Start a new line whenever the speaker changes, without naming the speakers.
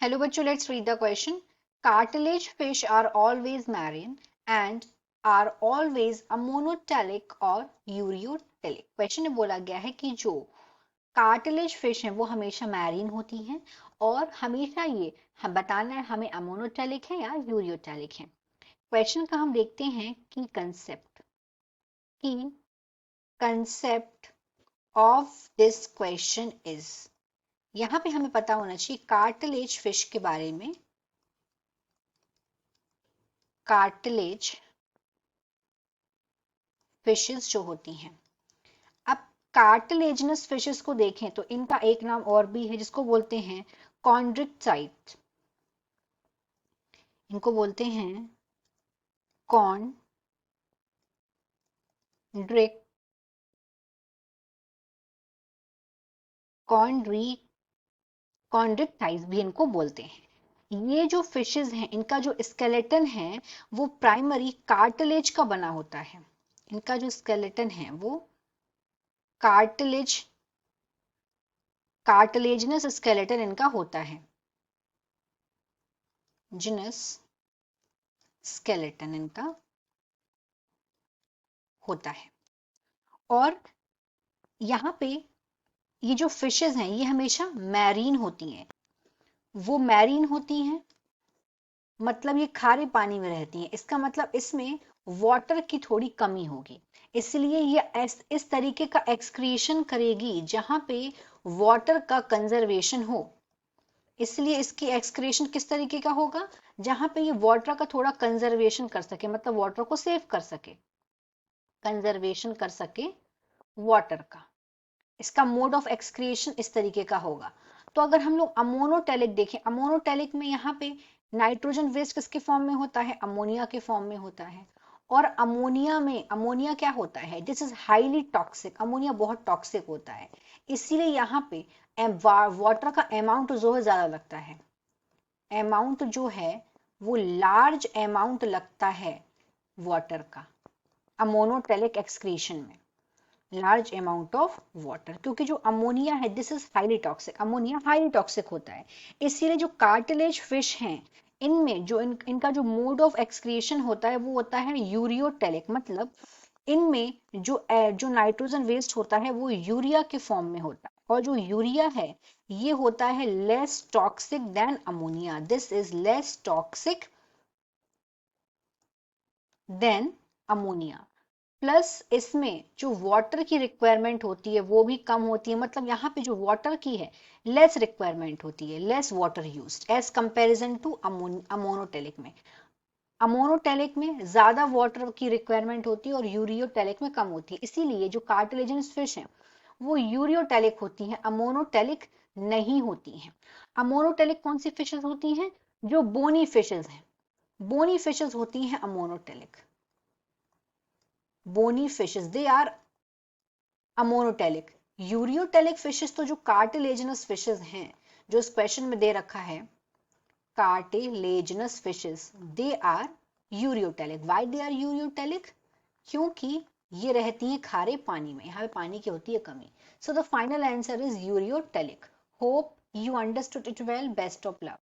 Hello बच्चों, let's read the question. Cartilage fish are always marine and are always a monotelic or ureotelic. Question में बोला गया है कि जो कार्टिलेज फिश हैं वो हमेशा मैरीन होती हैं और हमेशा ये हम बताना है हमें अमोनोटेलिक है या यूरियोटेलिक है। क्वेश्चन का हम देखते हैं कि concept of this question is, यहां पे हमें पता होना चाहिए कार्टिलेज फिश के बारे में। कार्टिलेज फिशेस जो होती हैं, अब कार्टिलेजिनस फिशेस को देखें तो इनका एक नाम और भी है जिसको बोलते हैं कॉन्ड्रिक्साइट। इनको बोलते हैं कॉन्ड्रिक कॉन्ड्रिक्टाइज भी इनको बोलते हैं। ये जो फिशेस हैं इनका जो स्केलेटन है वो प्राइमरी कार्टिलेज का बना होता है। इनका जो स्केलेटन है वो कार्टिलेजिनस स्केलेटन इनका होता है, जिनस स्केलेटन इनका होता है। और यहाँ पे ये जो फिशेस हैं ये हमेशा मैरीन होती हैं। वो मैरीन होती हैं मतलब ये खारे पानी में रहती हैं। इसका मतलब इसमें वाटर की थोड़ी कमी होगी, इसलिए ये इस तरीके का एक्सक्रीशन करेगी जहां पे वाटर का कंजर्वेशन हो। इसलिए इसकी एक्सक्रीशन किस तरीके का होगा, जहां पे ये वाटर का थोड़ा कंजर्वेशन कर सके, मतलब वाटर को सेव कर सके, कंजर्वेशन कर सके वाटर का। इसका मोड ऑफ एक्सक्रिएशन इस तरीके का होगा। तो अगर हम लोग अमोनोटेलिक देखें, अमोनोटेलिक में यहाँ पे नाइट्रोजन वेस्ट किसके फॉर्म में होता है, अमोनिया के फॉर्म में होता है। और अमोनिया क्या होता है, this is highly toxic. Ammonia बहुत टॉक्सिक होता है, इसीलिए यहाँ पे वाटर का अमाउंट जो है ज्यादा लगता है। अमाउंट जो है वो लार्ज अमाउंट लगता है वाटर का अमोनोटेलिक एक्सक्रीशन में, लार्ज अमाउंट ऑफ वाटर। क्योंकि जो अमोनिया है this is highly toxic, ammonia highly toxic होता है। इसीलिए जो कार्टिलेज फिश हैं इनमें जो इनका जो मोड ऑफ एक्सक्रिएशन होता है वो होता है यूरियोटेलिक। मतलब इनमें जो नाइट्रोजन वेस्ट होता है वो यूरिया के फॉर्म में होता है, और जो यूरिया है ये होता है less toxic than ammonia. This is less toxic than ammonia. Plus इसमें जो वाटर की रिक्वायरमेंट होती है वो भी कम होती है। मतलब यहाँ पे जो वाटर की है लेस रिक्वायरमेंट होती है, less water used as comparison to ammonotelic में। अमोनोटेलिक में ज्यादा वाटर की रिक्वायरमेंट होती है और यूरियोटेलिक में कम होती है। इसीलिए जो कार्टिलेजिनस फिश हैं वो यूरियोटेलिक होती हैं, अमोनोटेलिक नहीं होती हैं। अमोनोटेलिक कौन सी फिशेस होती हैं, जो बोनी फिशेस हैं। बोनी फिशेस होती हैं ammonotelic. Bony fishes they are ammonotelic. Ureotelic fishes तो जो कार्टिलेजिनस फिशेस हैं, जो इस क्वेश्चन में दे रखा है cartilaginous fishes, they are ureotelic. Why they are ureotelic, क्योंकि ये रहती हैं खारे पानी में, यहाँ पे पानी की होती है कमी। So the final answer is ureotelic. Hope you understood it well. Best of luck.